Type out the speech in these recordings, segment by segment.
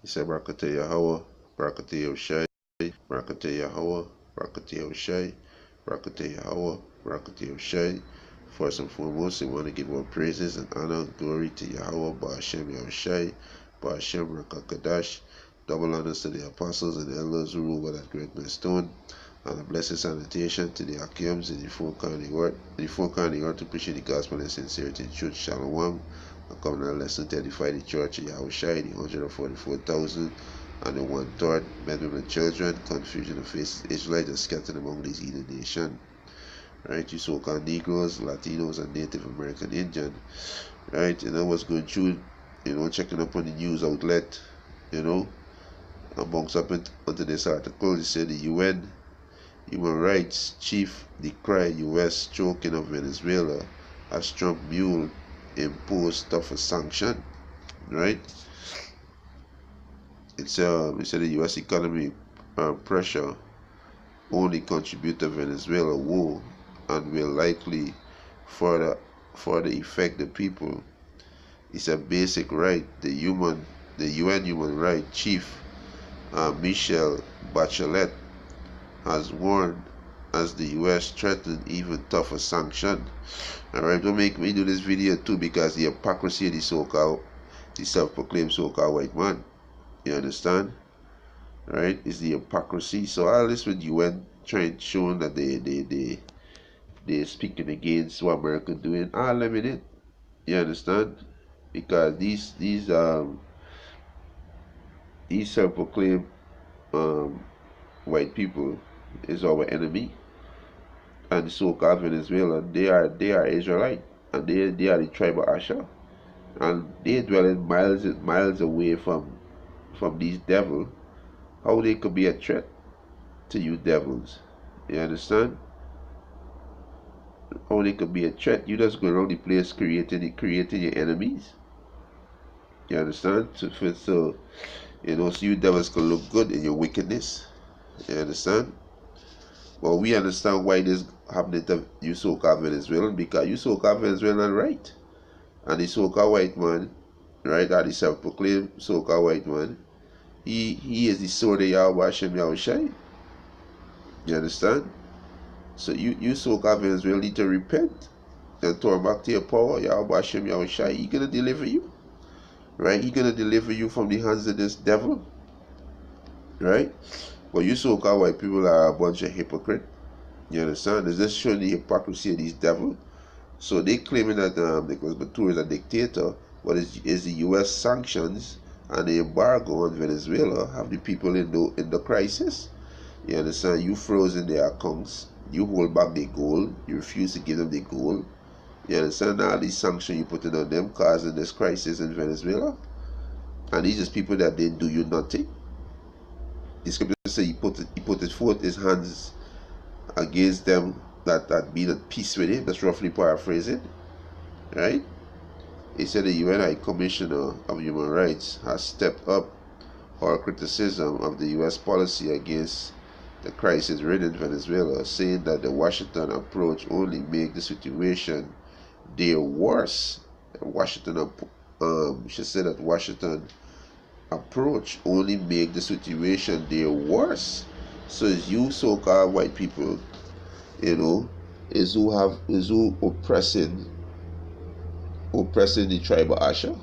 He said, Barakatah Yahweh, Barakatah Yoshai, Barakatah Yahweh, Barakatah Yoshai, Barakatah Yahweh, Barakatah Yoshai. First and foremost, I want to give all praises and honor and glory to Yahweh, Ba'ashem Yahushai, Ba'ashem Rakakadash. Double honors to the apostles and the elders who rule by that great millstone, and a blessed salutation to the Akims in the four corners earth to preach the gospel in sincerity and truth. Shalom. A covenant lesson to edify the church of Yahushai, the 144,000 and the 1/3 men, women, and children, confusion of faces, Israelites are scattered among these heathen nations. Right, you so-called Negroes, Latinos, and Native American Indian. Right, I was going through, checking up on the news outlet, amongst up into this article, it said the UN Human Rights Chief decry U.S. choking of Venezuela as Trump mule imposed tougher sanction. Right? It said the U.S. economy pressure only contribute to Venezuela war and will likely further affect the people. It's a basic right. The UN Human Rights Chief Michelle Bachelet has warned as the U.S. threatened even tougher sanction. Alright, don't make me do this video too, because the hypocrisy of the self-proclaimed so-called white man. You understand? Right? It's the hypocrisy. So all this with UN trying showing that they're speaking against what America doing. All them in it. You understand? Because these self-proclaimed white people is our enemy, and the so-called Venezuela, they are Israelite, and they are the tribe of Asher, and they dwelling miles away from these devils. How they could be a threat to you devils? You understand? How they could be a threat? You just go around the place creating your enemies. You understand? So so you devils can look good in your wickedness. You understand? Well, we understand why this happening to you so-called Venezuelan, because you so-called Venezuelan right, and the so-called white man, right, or the self-proclaimed so-called white man, he is the sword of Yahweh Hashem Yahushai. You understand? So you so-called Venezuela need to repent and turn back to your power. Yahweh Hashem Yahushai, he gonna deliver you, right? He gonna deliver you from the hands of this devil, right? But you so-called white people are a bunch of hypocrites. You understand? It's just showing the hypocrisy of these devils. So they claiming that Nicolas Maduro is a dictator, but is the U.S. sanctions and the embargo on Venezuela have the people in the crisis. You understand? You frozen their accounts. You hold back the gold. You refuse to give them the gold. You understand? All these sanctions you putting on them causing this crisis in Venezuela. And these just people that didn't do you nothing. The scripture says he put his forth his hands against them that be at peace with him. That's roughly paraphrasing. Right? He said the UN High Commissioner of Human Rights has stepped up our criticism of the U.S. policy against the crisis ridden Venezuela, saying that the Washington approach only make the situation there worse. She said that Washington approach only make the situation there worse. So it's you so-called white people, is who oppressing the tribe of Asher.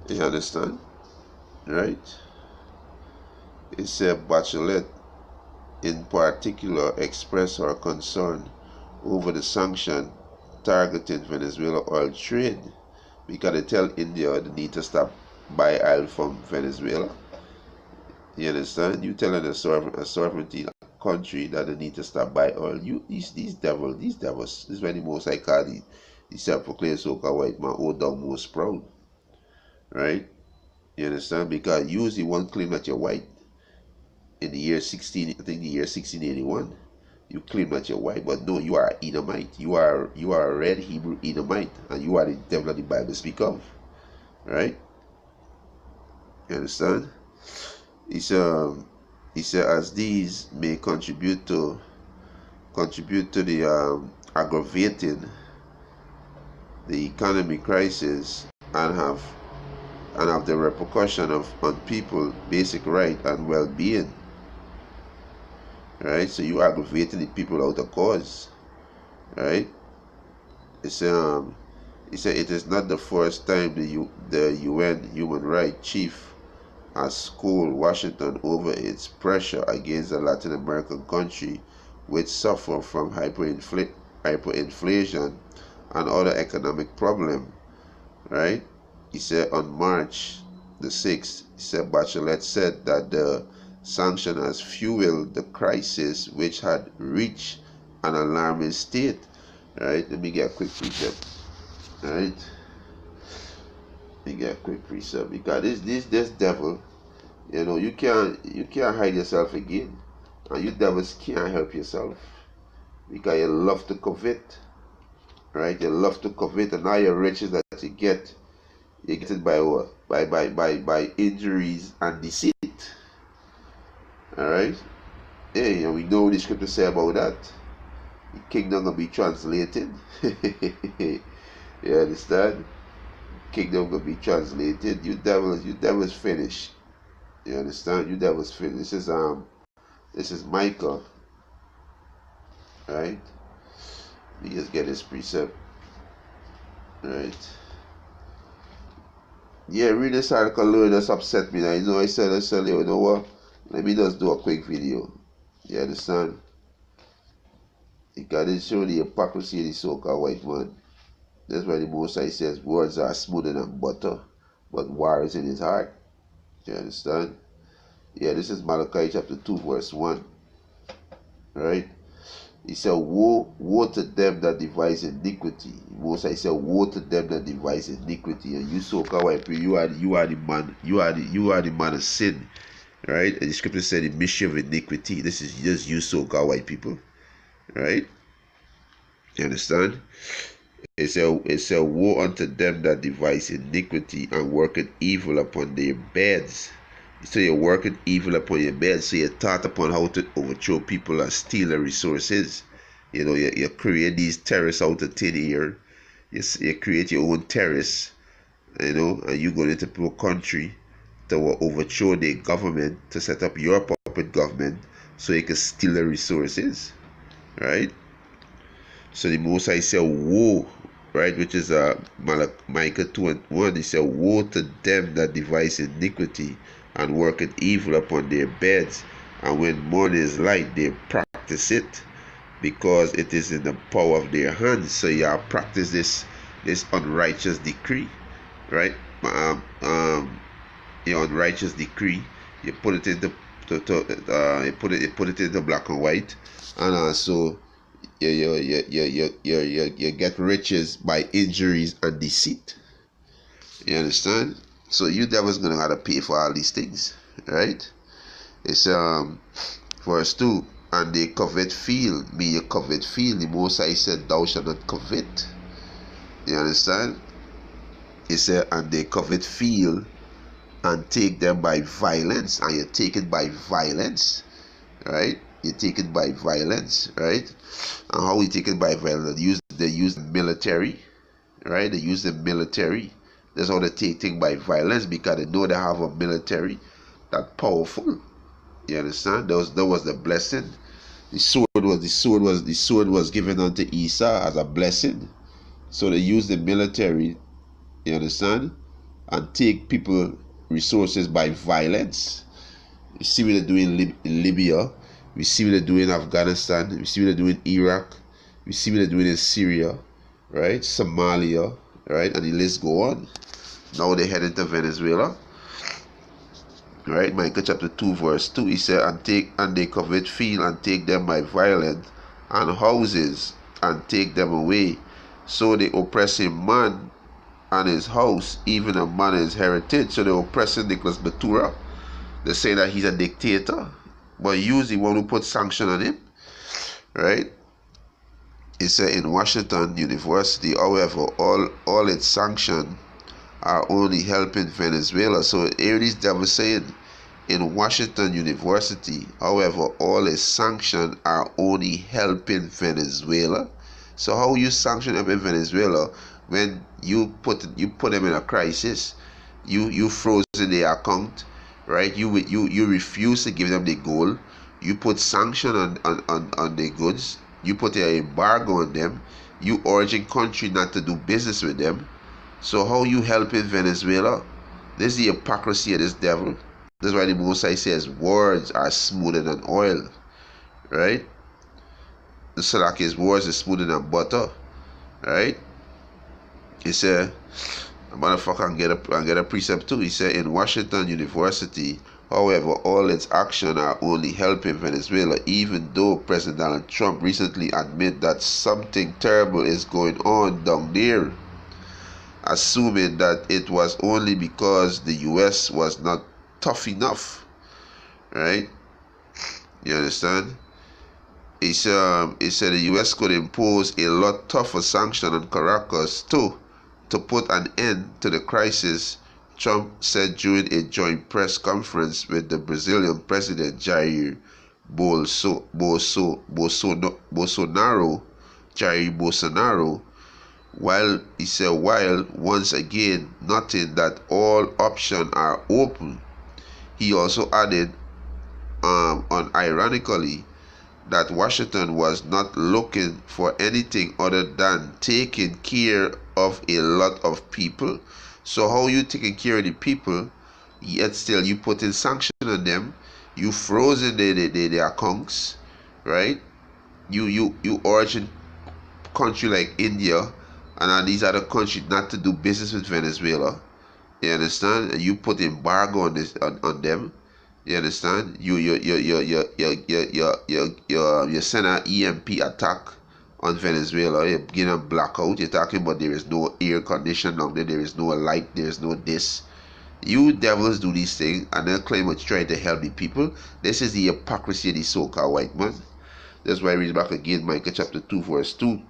You understand? Right? It said Bachelet in particular expressed her concern over the sanction targeting Venezuela oil trade, because they tell India they need to stop buy oil from Venezuela. You understand? You telling a sovereignty country that they need to stop buy oil. These devils, this is when the most I call the self-proclaimed so-called white man, oh thou most proud. Right? You understand? Because you the one claim that you're white. In the year 1681, you claim that you're white, but no, you are Edomite. You are a red Hebrew Edomite, and you are the devil that the Bible speak of. Right? You understand? He said as these may contribute to the aggravating the economic crisis and have and have the repercussion of on people basic right and well-being. Right? So you aggravating the people out of cause. Right? It's he said it is not the first time the UN Human Rights Chief has called Washington over its pressure against a Latin American country which suffer from hyperinflation and other economic problems. Right? He said on March the 6th, he said Bachelet said that the sanction has fueled the crisis which had reached an alarming state. Right? Let me get a quick precept. Right? Let me get a quick precept because this devil, you can't hide yourself again, and you devils can't help yourself because you love to covet. Right? You love to covet, and all your riches that you get it by what? By injuries and deceit. Alright? Hey, and we know what the scripture say about that. The kingdom gonna be translated. You understand? Kingdom gonna be translated. You devils finished. You understand? You devils finished. This is Micah. Right? Let me just get this precept. Right. Yeah, read this article, Lord, just upset me. I know I said, you know what? Let me just do a quick video. You understand? Because it shows the hypocrisy of the so-called white man. That's why the Most High says words are smoother than butter, but war is in his heart. You understand? Yeah, this is Malachi chapter 2, verse 1. Right? He said, woe to them that devise iniquity. Most I said, woe to them that devise iniquity. And you so-called white people, you are the man, you are the man of sin. Right? And the scripture said the mystery of iniquity. This is just you so-called white people. Right? You understand? It said, woe unto them that devise iniquity and worketh evil upon their beds. So you're working evil upon your bed. So you're taught upon how to overthrow people and steal their resources. You create these terrorists out of thin air. You create your own terrorists, and you go into people's country to overthrow their government, to set up your puppet government so you can steal their resources. Right? So the Most High said, woe, right, which is Micah 2 and 1. He said, woe to them that devise iniquity and worketh evil upon their beds, and when morning is light, they practice it, because it is in the power of their hands. So you practice this unrighteous decree, right? Your unrighteous decree, you put it into you put it into black and white, and also you get riches by injuries and deceit. You understand? So you devils gonna have to pay for all these things, right? It's verse 2, and they covet field, me you covet field. The Most High said, thou shalt not covet. You understand? He said, and they covet field and take them by violence, and you take it by violence, right? You take it by violence, right? And how we take it by violence? They use the military, right? They use the military. That's how they take things by violence, because they know they have a military that powerful. You understand? That was the blessing. The sword was given unto Esau as a blessing. So they use the military, you understand, and take people resources by violence. You see what they're doing in Libya. We see what they're doing in Afghanistan. We see what they're doing in Iraq. We see what they're doing in Syria, right? Somalia, right? And the list go on. Now they head into Venezuela. Right? Micah chapter 2 verse 2. He said, and they covet field and take them by violence, and houses and take them away. So they oppress a man and his house, even a man and his heritage. So they're oppressing Nicholas Batura. They say that he's a dictator, but use the one who put sanction on him. Right? He said in Washington University, however, all its sanctions are only helping Venezuela. So here these devils saying in Washington University, however, all its sanctions are only helping Venezuela. So how you sanction helping Venezuela when you put them in a crisis? You frozen their account, right? You refuse to give them the gold. You put sanction on the goods. You put an embargo on them. You urging country not to do business with them. So how you helping Venezuela? This is the hypocrisy of this devil. That's why the Most High says words are smoother than oil, right? The Salak's words is smoother than butter, right? He said, a motherfucker can get a precept too. He said, in Washington University, however, all its actions are only helping Venezuela, even though President Donald Trump recently admitted that something terrible is going on down there, assuming that it was only because the US was not tough enough, right? You understand? He said the US could impose a lot tougher sanction on Caracas too to put an end to the crisis, Trump said during a joint press conference with the Brazilian President Jair Bolsonaro, while once again noting that all options are open. He also added, unironically, that Washington was not looking for anything other than taking care of a lot of people. So how you taking care of the people, yet still you putting sanction on them, you frozen the accounts, right? You urging country like India and these other countries not to do business with Venezuela. You understand? And you put embargo on this on them. You understand? You send an EMP attack on Venezuela. You give them blackout. You're talking about there is no air condition down there. There is no light. There is no this. You devils do these things and then claim it's trying to help the people. This is the hypocrisy of the so-called white man. That's why I read back again Micah chapter 2 verse 2.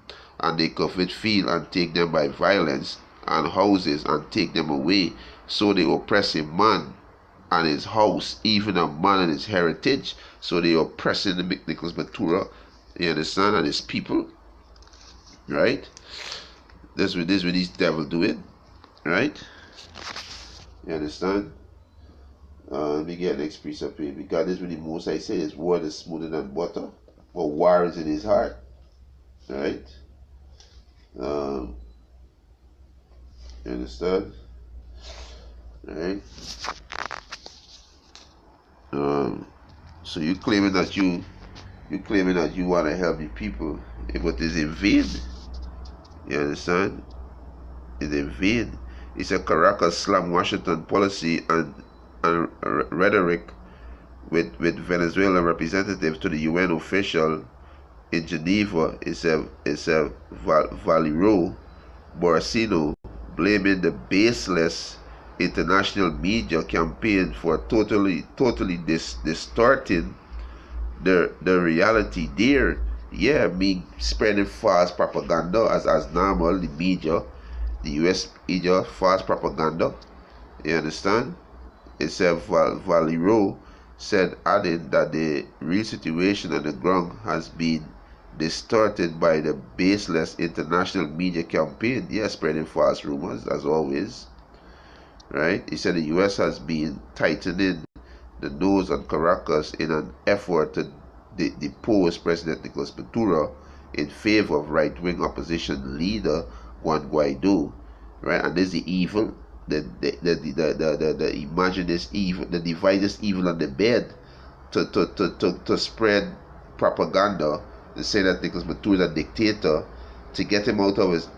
And they covet field and take them by violence, and houses and take them away. So they oppress a man and his house, even a man and his heritage. So they oppressing the Nicholas Matura, you understand, and his people, right? That's what these devils do it, right? You understand? Let me get next precept here. Because this is what the Most I say, his word is smoother than butter, but war is in his heart, right? You understand? Right? So you claiming that you want to help the people, but it's in vain. You understand? It's in vain. It's a Caracas slam Washington policy and rhetoric with Venezuelan representatives to the UN official in Geneva. It's a Valero Borracino blaming the baseless international media campaign for totally distorting the reality there. Yeah, me spreading false propaganda as normal. The media, the US media, false propaganda. You understand? It said Valero said, adding that the real situation on the ground has been distorted by the baseless international media campaign. Yeah, spreading false rumors as always. Right? He said the US has been tightening the nose on Caracas in an effort to depose President Nicolas Maduro in favor of right-wing opposition leader Juan Guaido. Right? And this is the evil. The imagine this evil, the devise this evil on the bed to spread propaganda to say that Nicolas Maduro is a dictator, to get him out of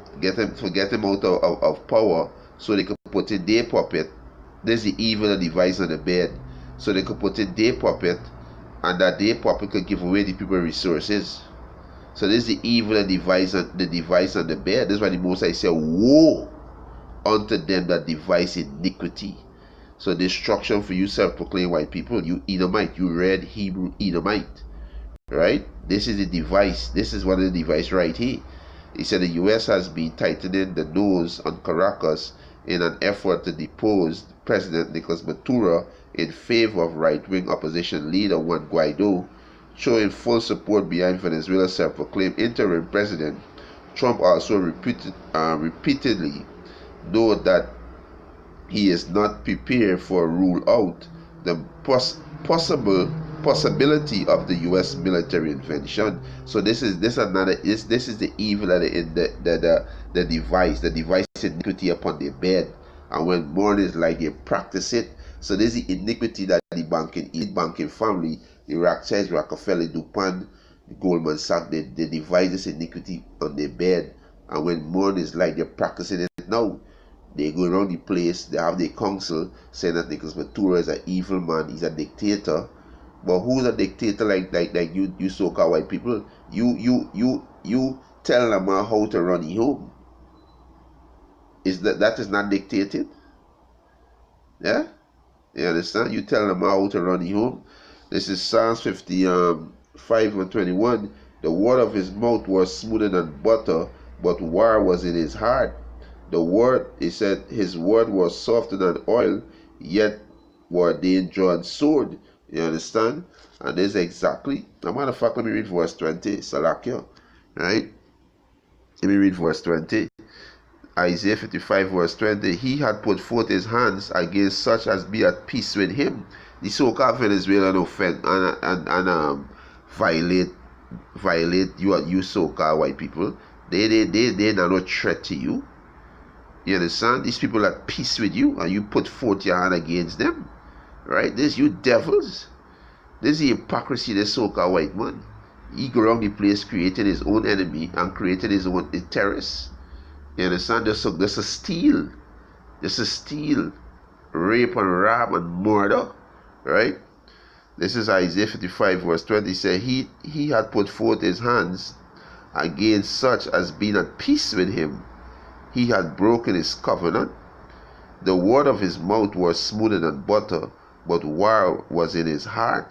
power, so they could put in their puppet. There's the evil and device on the bed, so they could put in their puppet, and that their puppet could give away the people resources. So this is the evil and device on the bed. That's why the Most I say, woe unto them that devise iniquity. So destruction for you self-proclaimed white people, you Edomite, you red Hebrew Edomite. Right? This is the device. This is one of the device right here. He said the US has been tightening the nose on Caracas in an effort to depose President Nicolas Maduro in favor of right-wing opposition leader Juan Guaido, showing full support behind Venezuela's self-proclaimed interim president. Trump also repeatedly noted that he is not prepared for rule out the possibility of the U.S. military intervention. So this is the evil that the device iniquity upon their bed, and when morning is like they practice it. So this is the iniquity that the banking family, the Rothschilds, Rockefeller, DuPont, the Goldman Sachs, they devise this iniquity on their bed, and when morning is like they're practicing it now. They go around the place, they have their council saying that Nicolas Maduro is an evil man, he's a dictator. But who's a dictator like you so-called white people? You tell a man how to run his home. Is that is not dictating? Yeah? You understand? You tell a man how to run his home. This is Psalms 55 and 21. The word of his mouth was smoother than butter, but war was in his heart. The word, he said, his word was softer than oil, yet were they drawn sword. You understand? And this exactly, as a matter of fact, let me read verse 20, Salakia. Right? Let me read verse 20. Isaiah 55 verse 20. He had put forth his hands against such as be at peace with him. The so-called Venezuelan offend and violate you so-called white people. They're not a threat to you. You understand? These people are at peace with you, and you put forth your hand against them. Right? This, you devils. This is the hypocrisy of the so-called white man. He go around the place creating his own enemy and creating his own terrorists. You understand? Just a steal. Just a steal. Rape and rob and murder. Right? This is Isaiah 55 verse 20. He said, he had put forth his hands against such as being at peace with him. He had broken his covenant. The word of his mouth was smoother than butter, but war was in his heart.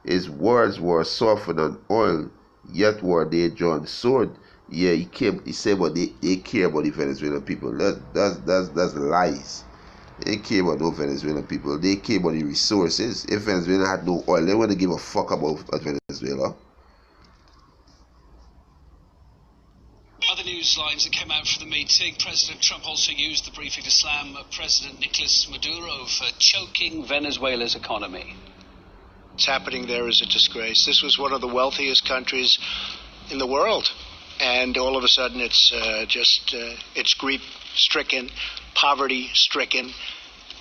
His words were softer than oil, yet were they drawn sword. Yeah, he said, but they care about the Venezuelan people. That's lies. They care about no Venezuelan people. They care about the resources. If Venezuela had no oil, they wouldn't give a fuck about Venezuela. Other news lines that came out from the meeting, President Trump also used the briefing to slam President Nicolas Maduro for choking Venezuela's economy. What's happening there is a disgrace. This was one of the wealthiest countries in the world, and all of a sudden it's it's grief-stricken, poverty-stricken,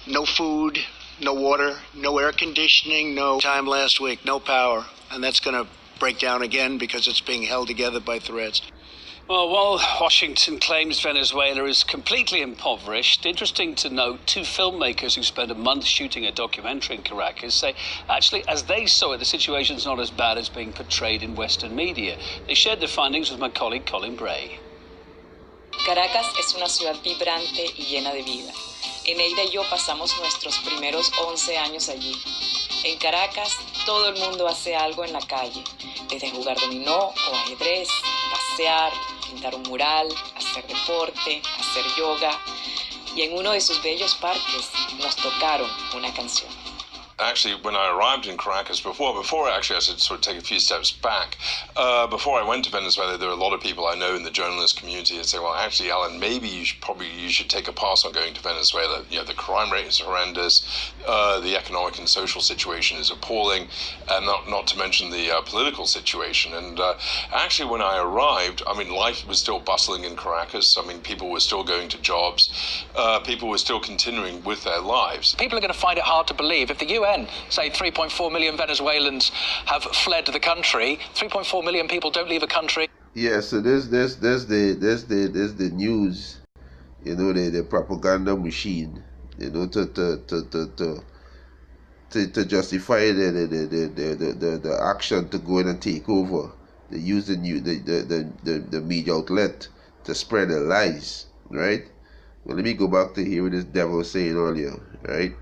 no food, no water, no air conditioning, no time last week, no power, and that's going to break down again because it's being held together by threads. Well, while Washington claims Venezuela is completely impoverished, interesting to note, two filmmakers who spent a month shooting a documentary in Caracas say, actually, as they saw it, the situation's not as bad as being portrayed in Western media. They shared their findings with my colleague Colin Bray. Caracas es una ciudad vibrante y llena de vida. Eneida y yo pasamos nuestros primeros 11 años allí. En Caracas, todo el mundo hace algo en la calle, desde jugar dominó o ajedrez, pasear, pintar un mural, hacer deporte, hacer yoga. Y en uno de sus bellos parques nos tocaron una canción. Actually, when I arrived in Caracas, before actually I should sort of take a few steps back. Before I went to Venezuela, there were a lot of people I know in the journalist community that say, well, actually, Alan, maybe you should take a pass on going to Venezuela. You know, the crime rate is horrendous, the economic and social situation is appalling, and not to mention the political situation. And actually, when I arrived, I mean, life was still bustling in Caracas. I mean, people were still going to jobs. People were still continuing with their lives. People are going to find it hard to believe if the UN say 3.4 million Venezuelans have fled the country. 3.4 million people don't leave a country. Yeah, so there's the news, you know, the propaganda machine, you know, to justify the action to go in and take over. They use the media outlet to spread their lies, right? Well, let me go back to here what this devil was saying earlier, right?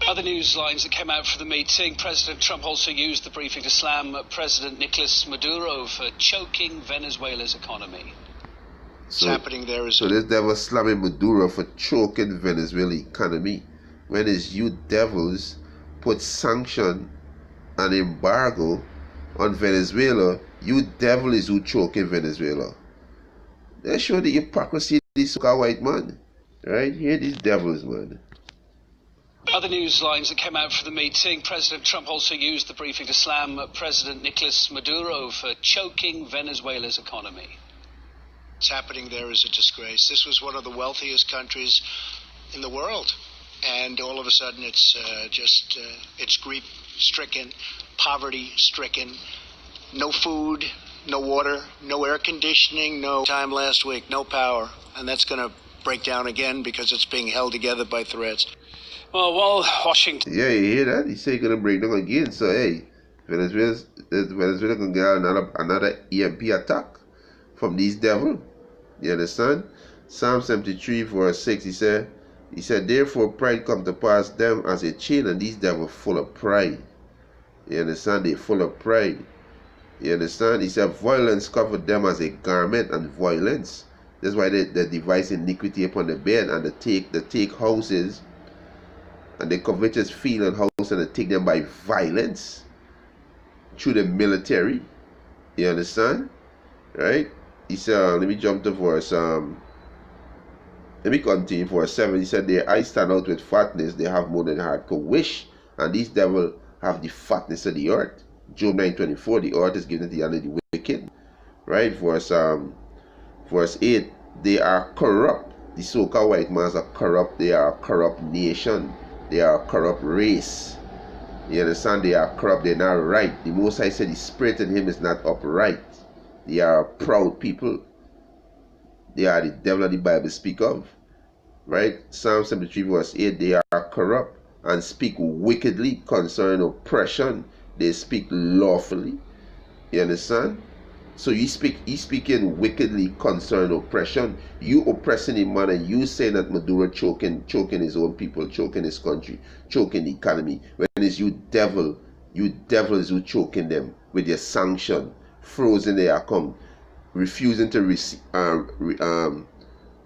Other news lines that came out from the meeting, President Trump also used the briefing to slam President Nicolas Maduro for choking Venezuela's economy. What's happening there is... So this devil slamming Maduro for choking Venezuela economy. When is you devils put sanction and embargo on Venezuela, you devil is who choking Venezuela. They show the hypocrisy of this so-called white man. Right? Hear these devils, man. Other news lines that came out for the meeting, President Trump also used the briefing to slam President Nicolas Maduro for choking Venezuela's economy. What's happening there is a disgrace. This was one of the wealthiest countries in the world. And all of a sudden it's it's grief-stricken, poverty-stricken, no food, no water, no air conditioning, no time last week, no power. And that's going to break down again because it's being held together by threats. Well, while Washington... Yeah, you hear that? He said he's going to break down again. So, hey, Venezuela going to get another EMP attack from these devils. You understand? Psalm 73 verse 6, he said, therefore pride come to pass them as a chain, and these devils full of pride. You understand? They full of pride. You understand? He said, violence covered them as a garment, and violence. That's why they devise iniquity upon the bed, and they take houses, and they covetous field and house, and they take them by violence through the military. You understand? Right? He said, let me jump to verse, let me continue. Verse 7, he said, their eyes stand out with fatness, they have more than heart could wish, and these devils have the fatness of the earth. Job 9:24, the earth is given to the hand of the wicked. Right? Verse 8, they are corrupt. The so-called white men are corrupt. They are a corrupt nation. They are a corrupt race. You understand? They are corrupt. They're not right. The Most High said the spirit in him is not upright. They are a proud people. They are the devil that the Bible speak of. Right? Psalm 73 verse 8, they are corrupt and speak wickedly concerning oppression. They speak lawfully. You understand? So you speaking wickedly concerning oppression. You oppressing a man, and you saying that Maduro choking his own people, choking his country, choking the economy. When it's you devils who choking them with your sanction, frozen their account, refusing to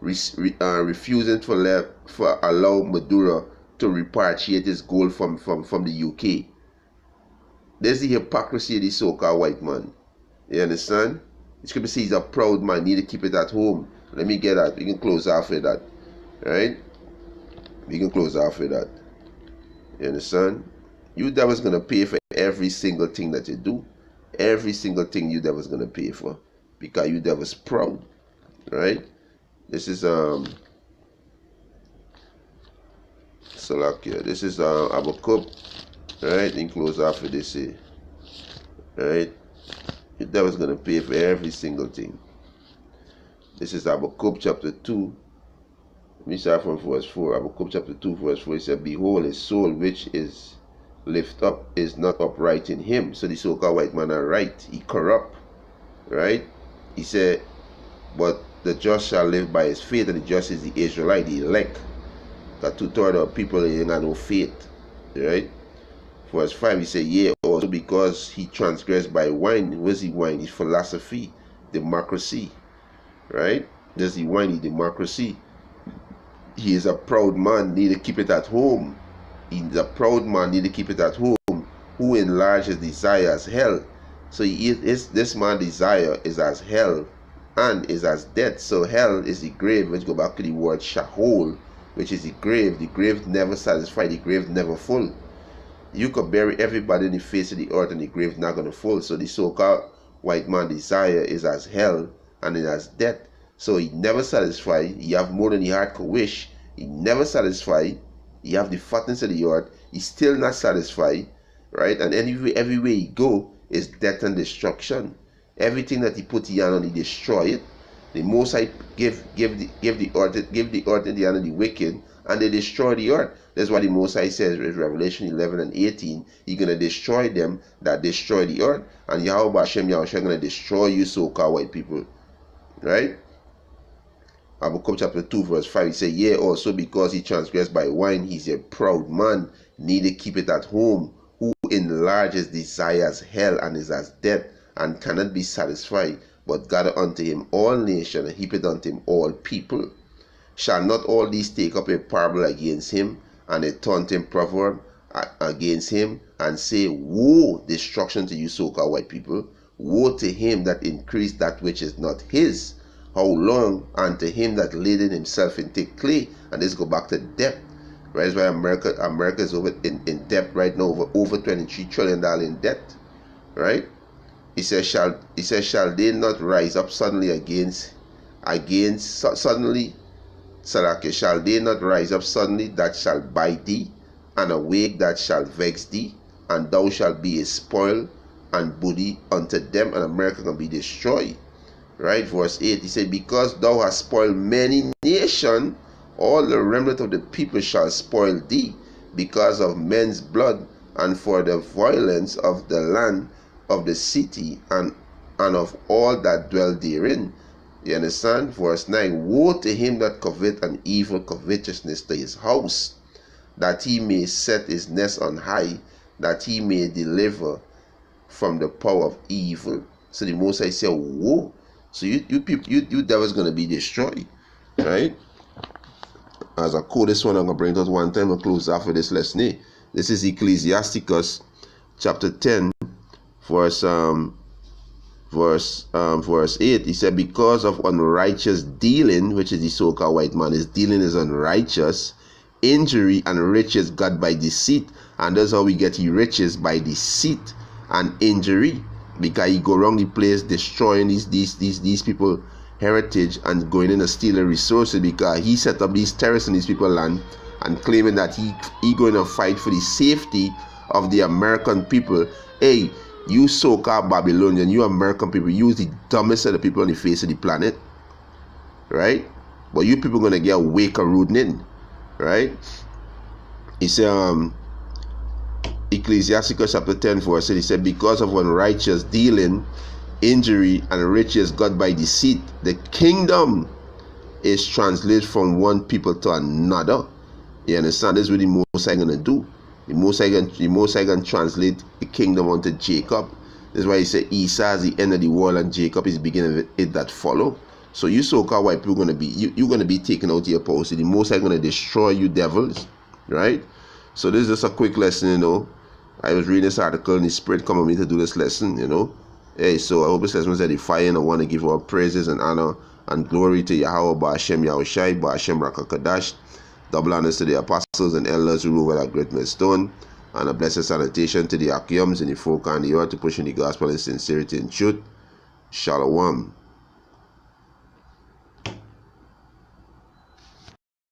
refusing for allow Maduro to repatriate his gold from the UK. There's the hypocrisy of the so-called white man. You understand? The scripture says he's a proud man, need to keep it at home. Let me get that. We can close off with that. Right? We can close off with that. You understand? You devils gonna pay for every single thing that you do. Every single thing you devils gonna pay for. Because you devils proud. Right? This is Salakia. This is Habakkuk. Right? And close off with this here. Right? The devil's going to pay for every single thing. This is Habakkuk chapter 2. Let me start from verse 4. Habakkuk chapter 2 verse 4. It said, behold, his soul which is lift up is not upright in him. So the so-called white man are right. He corrupt. Right? He said, but the just shall live by his faith, and the just is the Israelite, the elect. Got 2/3 of people they ain't got no faith. Right? Verse 5, he said, yea, also because he transgressed by wine. What's the wine? His philosophy, democracy. Right? There's the wine, democracy. He is a proud man, need to keep it at home. He is a proud man, need to keep it at home, who enlarge his desire as hell. So this man's desire is as hell and is as death. So hell is the grave, which go back to the word Shahol, which is the grave. The grave never satisfied, the grave never full. You could bury everybody in the face of the earth and the grave is not going to fall. So the so-called white man desire is as hell and is as death. So he never satisfied. He have more than the heart could wish. He never satisfied. He have the fatness of the earth. He's still not satisfied. Right? And everywhere he go is death and destruction. Everything that he put the hand on, he destroy it. The Most High give the earth in the hand of the wicked, and they destroy the earth. That's why the Most High says in Revelation 11 and 18, he's going to destroy them that destroy the earth. And Yahweh Hashem Yahushua going to destroy you so-called white people. Right? Habakkuk chapter 2 verse 5, he said, yea, also because he transgressed by wine, he's a proud man, need to keep it at home, who enlarges desires hell and is as death, and cannot be satisfied, but gather unto him all nations, and heap it unto him all people. Shall not all these take up a parable against him, and a taunting proverb against him, and say, woe, destruction to you so-called white people, woe to him that increased that which is not his, how long? And to him that laden himself in thick clay. And this go back to debt. Right? That's why America is in debt right now, over $23 trillion in debt. Right? He says, shall they not rise up suddenly suddenly, Salaki, shall they not rise up suddenly that shall bite thee, and awake that shall vex thee, and thou shalt be a spoil and booty unto them, and America can be destroyed. Right? Verse 8, he said, because thou hast spoiled many nations, all the remnant of the people shall spoil thee, because of men's blood, and for the violence of the land of the city, and of all that dwell therein. You understand? Verse 9, woe to him that covet an evil covetousness to his house, that he may set his nest on high, that he may deliver from the power of evil. So the Most High said, woe. So you people, you devils gonna be destroyed. Right? As I quote this one, I'm gonna bring it out one time and close after this lesson. This is Ecclesiasticus chapter 10, verse 8. He said, because of unrighteous dealing, which is the so-called white man, his dealing is unrighteous, injury and riches got by deceit. And that's how we get the riches, by deceit and injury, because he go around the place destroying these people heritage and going in and stealing resources, because he set up these terrorists in these people land and claiming that he going to fight for the safety of the American people. Hey, you so-called Babylonian, you American people, you the dumbest of the people on the face of the planet, right? But you people gonna get wake or rooting in, right? He said, Ecclesiasticus chapter 10 verse 8, he said, because of unrighteous dealing, injury and riches got by deceit, the kingdom is translated from one people to another. You understand? This is what the Most High gonna do. The Most High can translate the kingdom unto Jacob. This is why he said Esau is the end of the world and Jacob is the beginning of it that follow. So you so-called white people gonna be you're gonna be taken out of your post. The Most High gonna destroy you devils, right? So this is just a quick lesson, you know. I was reading this article and the Spirit come on me to do this lesson, you know. Hey, so I hope this lesson was edifying. I want to give our praises and honor and glory to Yahweh, Ba'ashem Yahushai, Ba'ashem Rakakadash. Double honors to the apostles and elders who rule with a great millstone, and a blessed salutation to the Akiums and the folk on the earth to push in the gospel in sincerity and truth. Shalom.